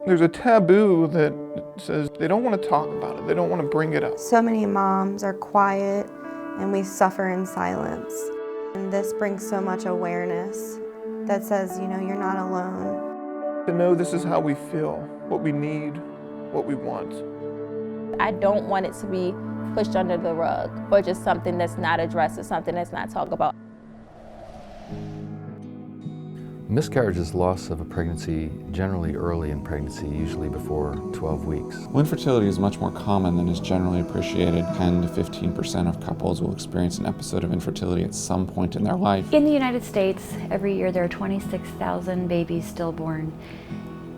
There's a taboo that says they don't want to talk about it, they don't want to bring it up. So many moms are quiet and we suffer in silence. And this brings so much awareness that says, you know, you're not alone. To know this is how we feel, what we need, what we want. I don't want it to be pushed under the rug or just something that's not addressed or something that's not talked about. Miscarriage is loss of a pregnancy generally early in pregnancy, usually before 12 weeks. Infertility is much more common than is generally appreciated. 10 to 15% of couples will experience an episode of infertility at some point in their life. In the United States, every year there are 26,000 babies stillborn.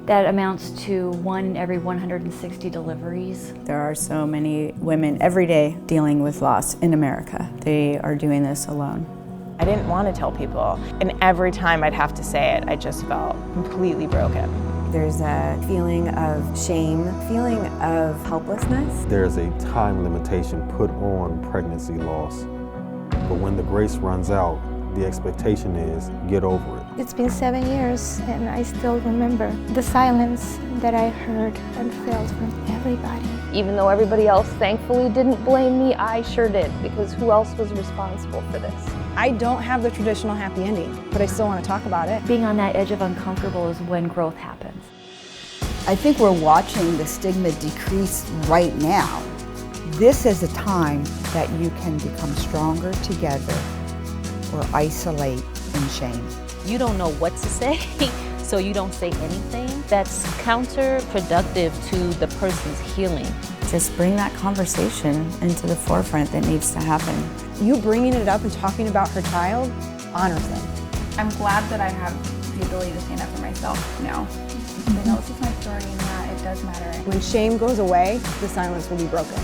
That amounts to 1 in every 160 deliveries. There are so many women every day dealing with loss in America. They are doing this alone. I didn't want to tell people, and every time I'd have to say it, I just felt completely broken. There's a feeling of shame, feeling of helplessness. There's a time limitation put on pregnancy loss, but when the grace runs out, the expectation is get over it. It's been 7 years and I still remember the silence that I heard and felt from everybody. Even though everybody else thankfully didn't blame me, I sure did, because who else was responsible for this? I don't have the traditional happy ending, but I still want to talk about it. Being on that edge of uncomfortable is when growth happens. I think we're watching the stigma decrease right now. This is a time that you can become stronger together or isolate in shame. You don't know what to say, so you don't say anything. That's counterproductive to the person's healing. Just bring that conversation into the forefront that needs to happen. You bringing it up and talking about her child honors them. I'm glad that I have the ability to stand up for myself now. I know this is my story and that it does matter. When shame goes away, the silence will be broken.